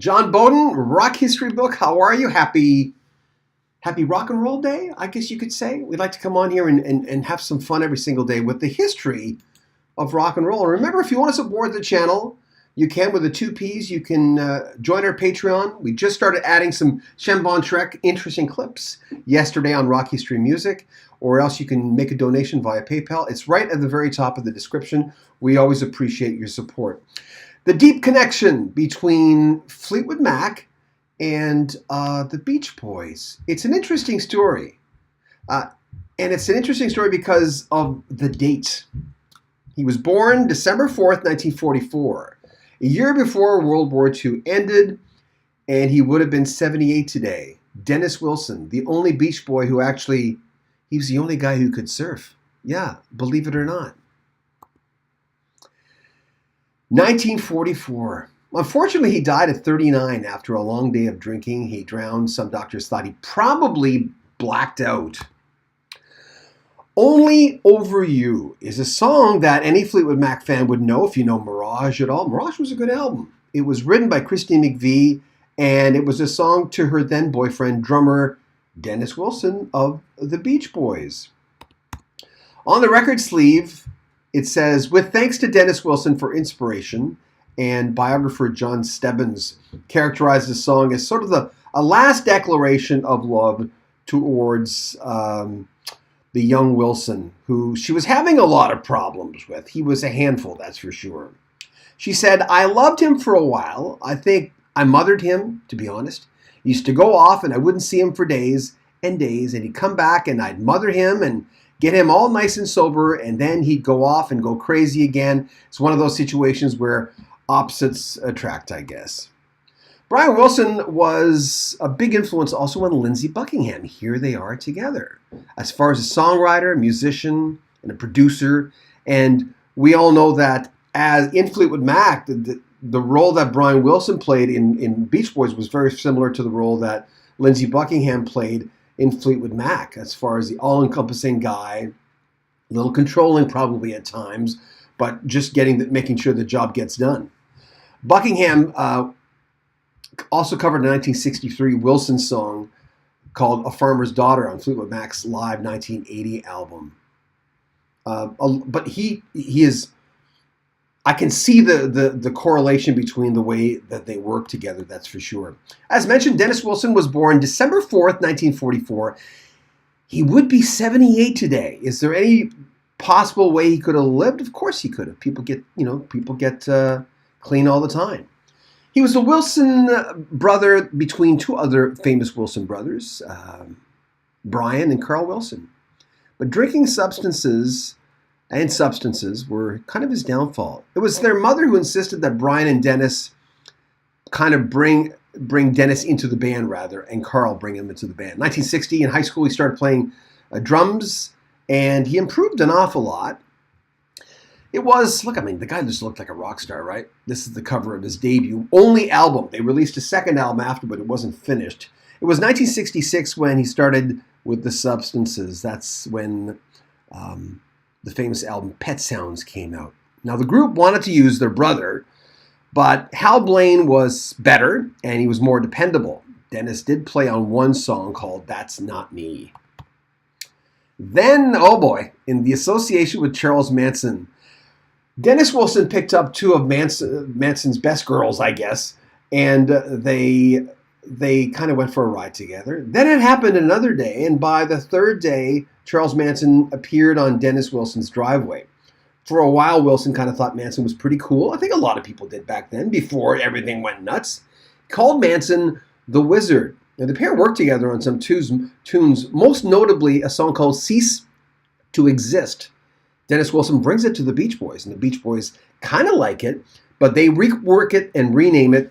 John Beaudin, Rock History Book. How are you? Happy Rock and Roll Day, I guess you could say. We'd like to come on here and have some fun every single day with the history of rock and roll. And remember, if you want to support the channel, you can with the two P's. You can join our Patreon. We just started adding some Shem Von Trek interesting clips yesterday on Rock History Music, or else you can make a donation via PayPal. It's right at the very top of the description. We always appreciate your support. The deep connection between Fleetwood Mac and the Beach Boys. It's an interesting story. And it's an interesting story because of the date. He was born December 4th, 1944, a year before World War II ended, and he would have been 78 today. Dennis Wilson, the only Beach Boy who actually, he was the only guy who could surf. Yeah, believe it or not. 1944. Unfortunately, he died at 39 after a long day of drinking. He drowned. Some doctors thought he probably blacked out. Only Over You is a song that any Fleetwood Mac fan would know if you know Mirage at all. Mirage was a good album. It was written by Christine McVie, and it was a song to her then boyfriend, drummer Dennis Wilson of the Beach Boys. On the record sleeve, it says, with thanks to Dennis Wilson for inspiration, and biographer John Stebbins characterized the song as sort of a last declaration of love towards the young Wilson, who she was having a lot of problems with. He was a handful, that's for sure. She said, I loved him for a while. I think I mothered him, to be honest. He used to go off and I wouldn't see him for days and days, and he'd come back and I'd mother him and get him all nice and sober, and then he'd go off and go crazy again. It's one of those situations where opposites attract, I guess. Brian Wilson was a big influence also on Lindsey Buckingham. Here they are together. As far as a songwriter, musician, and a producer, and we all know that as in Fleetwood Mac, the role that Brian Wilson played in Beach Boys was very similar to the role that Lindsey Buckingham played in Fleetwood Mac, as far as the all-encompassing guy, a little controlling probably at times, but just making sure the job gets done. Buckingham also covered a 1963 Wilson song called A Farmer's Daughter on Fleetwood Mac's live 1980 album. But he is, I can see the correlation between the way that they work together, that's for sure. As mentioned, Dennis Wilson was born December 4th, 1944. He would be 78 today. Is there any possible way he could have lived? Of course he could have. People get clean all the time. He was a Wilson brother between two other famous Wilson brothers, Brian and Carl Wilson. But drinking substances were kind of his downfall. It was their mother who insisted that Brian and Dennis kind of bring Dennis into the band, rather, and Carl bring him into the band. 1960, in high school, he started playing drums, and he improved an awful lot. It was, the guy just looked like a rock star, right? This is the cover of his debut only album. They released a second album after, but it wasn't finished. It was 1966 when he started with the Substances. That's when the famous album Pet Sounds came out. Now, the group wanted to use their brother, but Hal Blaine was better, and he was more dependable. Dennis did play on one song called That's Not Me. Then, oh boy, in the association with Charles Manson, Dennis Wilson picked up two of Manson's best girls, I guess, and they kind of went for a ride together. Then it happened another day, and by the third day, Charles Manson appeared on Dennis Wilson's driveway. For a while, Wilson kind of thought Manson was pretty cool. I think a lot of people did back then, before everything went nuts. Called Manson the Wizard. And the pair worked together on some tunes, most notably a song called Cease to Exist. Dennis Wilson brings it to the Beach Boys, and the Beach Boys kind of like it, but they rework it and rename it,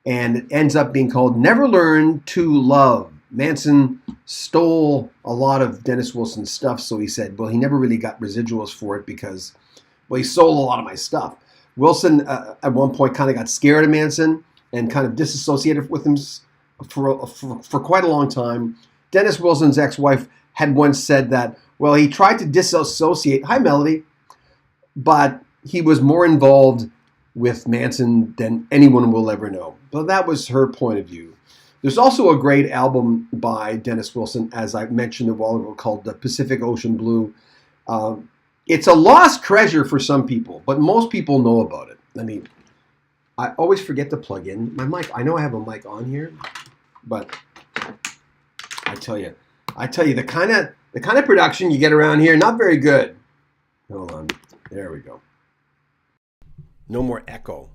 and it ends up being called Never Learn to Love. Manson stole a lot of Dennis Wilson's stuff, so he said, well, he never really got residuals for it because, well, he stole a lot of my stuff. Wilson, at one point, kind of got scared of Manson and kind of disassociated with him for quite a long time. Dennis Wilson's ex-wife had once said that, well, he tried to disassociate, hi Melody, but he was more involved with Manson than anyone will ever know. So that was her point of view. There's also a great album by Dennis Wilson, as I mentioned a while ago, called The Pacific Ocean Blue. It's a lost treasure for some people, but most people know about it. I mean, I always forget to plug in my mic. I know I have a mic on here, but I tell you, the kind of production you get around here, not very good. Hold on, there we go. No more echo.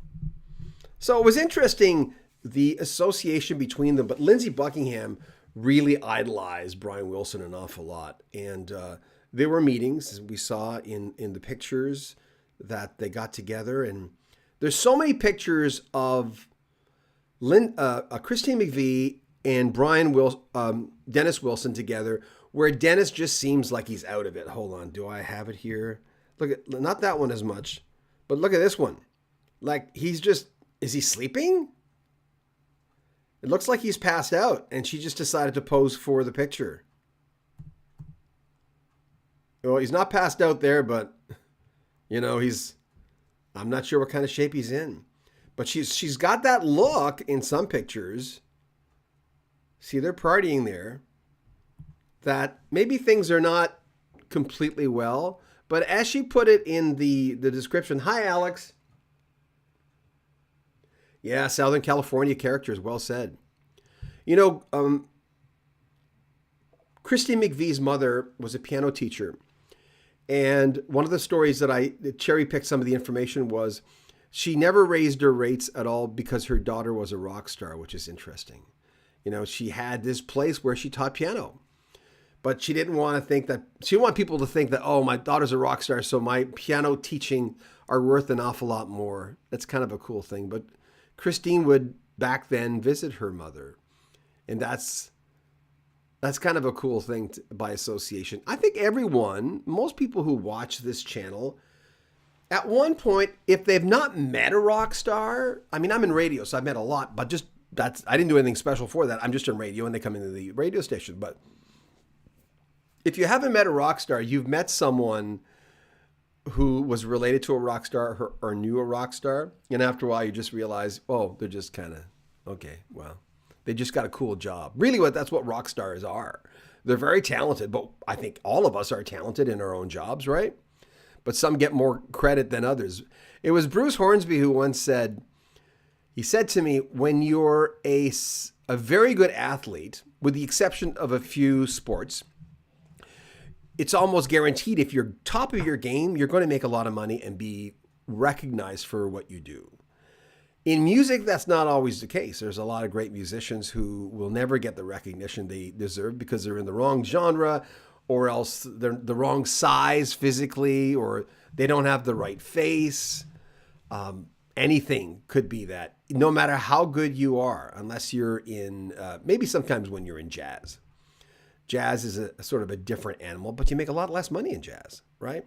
So it was interesting, the association between them, but Lindsey Buckingham really idolized Brian Wilson an awful lot. And there were meetings, as we saw in the pictures, that they got together. And there's so many pictures of Christine McVie and Dennis Wilson together, where Dennis just seems like he's out of it. Hold on, do I have it here? Look at, not that one as much, but look at this one. Like, is he sleeping? It looks like he's passed out, and she just decided to pose for the picture. Well, he's not passed out there, but, I'm not sure what kind of shape he's in. But she's got that look in some pictures. See, they're partying there. That maybe things are not completely well. But as she put it in the description, hi, Alex. Yeah, Southern California characters, well said. Christine McVie's mother was a piano teacher. And one of the stories that I cherry-picked some of the information was she never raised her rates at all because her daughter was a rock star, which is interesting. She had this place where she taught piano. But she didn't want people to think that, oh, my daughter's a rock star, so my piano teaching are worth an awful lot more. That's kind of a cool thing. But Christine would back then visit her mother. And that's kind of a cool thing by association. I think most people who watch this channel, at one point, if they've not met a rock star, I mean, I'm in radio, so I've met a lot, but I didn't do anything special for that. I'm just in radio and they come into the radio station. But if you haven't met a rock star, you've met someone who was related to a rock star or knew a rock star. And after a while, you just realize, oh, they're just kind of, okay, well, they just got a cool job. Really, that's what rock stars are. They're very talented, but I think all of us are talented in our own jobs, right? But some get more credit than others. It was Bruce Hornsby who once said, he said to me, when you're a very good athlete, with the exception of a few sports, it's almost guaranteed if you're top of your game, you're going to make a lot of money and be recognized for what you do. In music, that's not always the case. There's a lot of great musicians who will never get the recognition they deserve because they're in the wrong genre, or else they're the wrong size physically, or they don't have the right face. Anything could be that, no matter how good you are, unless you're in, maybe sometimes when you're in jazz. Jazz is a sort of a different animal, but you make a lot less money in jazz, right?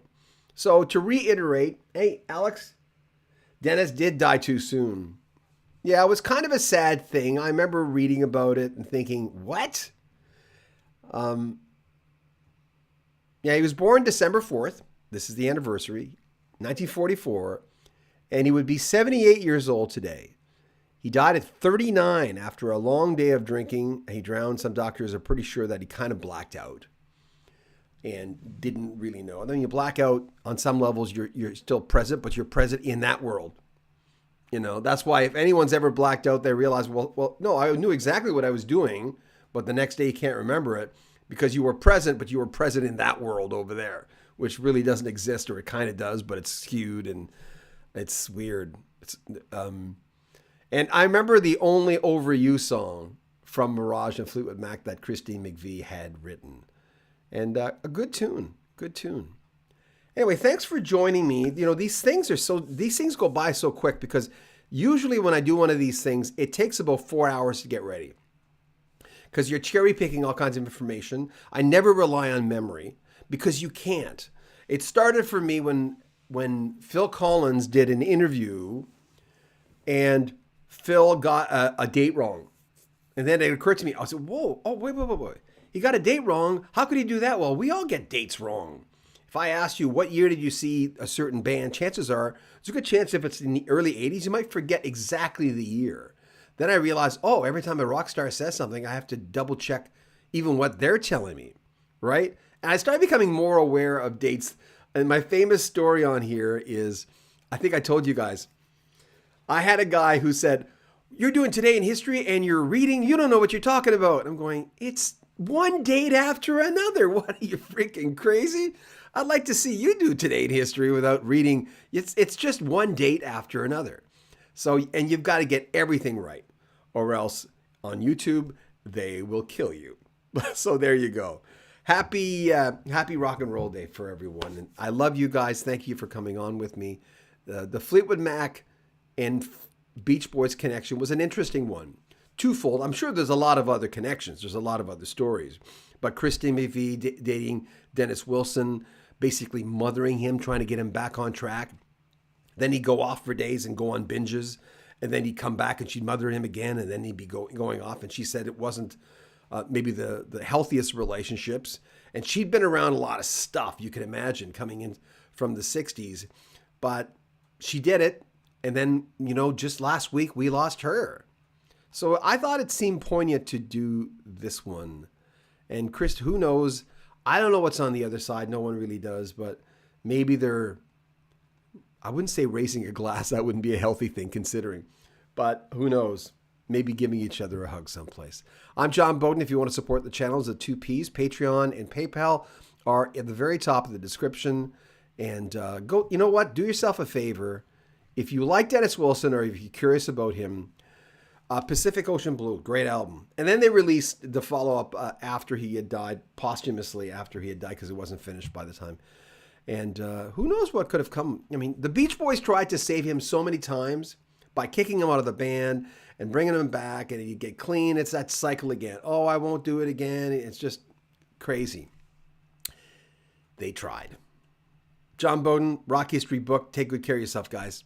So to reiterate, hey, Alex, Dennis did die too soon. Yeah, it was kind of a sad thing. I remember reading about it and thinking, what? Yeah, he was born December 4th. This is the anniversary, 1944. And he would be 78 years old today. He died at 39 after a long day of drinking. He drowned. Some doctors are pretty sure that he kind of blacked out and didn't really know. And then you black out on some levels, you're still present, but you're present in that world. That's why if anyone's ever blacked out, they realize, well, no, I knew exactly what I was doing, but the next day you can't remember it because you were present, but you were present in that world over there, which really doesn't exist, or it kind of does, but it's skewed and it's weird. And I remember the only Over You song from Mirage and Fleetwood Mac that Christine McVie had written. And a good tune. Anyway, thanks for joining me. These things go by so quick because usually when I do one of these things, it takes about 4 hours to get ready. Because you're cherry picking all kinds of information. I never rely on memory because you can't. It started for me when Phil Collins did an interview and Phil got a date wrong. And then it occurred to me, I said, whoa, oh, wait. He got a date wrong. How could he do that? Well, we all get dates wrong. If I asked you what year did you see a certain band, chances are there's a good chance if it's in the early 80s, you might forget exactly the year. Then I realized, oh, every time a rock star says something, I have to double check even what they're telling me, right? And I started becoming more aware of dates. And my famous story on here is, I think I told you guys, I had a guy who said, you're doing Today in History and you're reading, you don't know what you're talking about. I'm going, it's one date after another. What are you, freaking crazy? I'd like to see you do Today in History without reading. It's just one date after another. So, and you've got to get everything right, or else on YouTube, they will kill you. So there you go. Happy Rock and Roll Day for everyone. And I love you guys. Thank you for coming on with me. The Fleetwood Mac and Beach Boys connection was an interesting one. Twofold. I'm sure there's a lot of other connections. There's a lot of other stories. But Christine McVie dating Dennis Wilson, basically mothering him, trying to get him back on track. Then he'd go off for days and go on binges. And then he'd come back and she'd mother him again. And then he'd be going off. And she said it wasn't maybe the healthiest relationships. And she'd been around a lot of stuff, you can imagine, coming in from the 60s. But she did it. And then, just last week, we lost her. So I thought it seemed poignant to do this one. And Chris, who knows? I don't know what's on the other side. No one really does. But maybe they're, I wouldn't say raising a glass. That wouldn't be a healthy thing considering. But who knows? Maybe giving each other a hug someplace. I'm John Beaudin. If you want to support the channels, the 2 Ps, Patreon and PayPal, are at the very top of the description. And go, you know what? Do yourself a favor. If you like Dennis Wilson or if you're curious about him, Pacific Ocean Blue, great album. And then they released the follow-up after he had died, posthumously after he had died, because it wasn't finished by the time. And who knows what could have come. I mean, the Beach Boys tried to save him so many times by kicking him out of the band and bringing him back, and he'd get clean. It's that cycle again. Oh, I won't do it again. It's just crazy. They tried. John Beaudin, Rock History Book. Take good care of yourself, guys.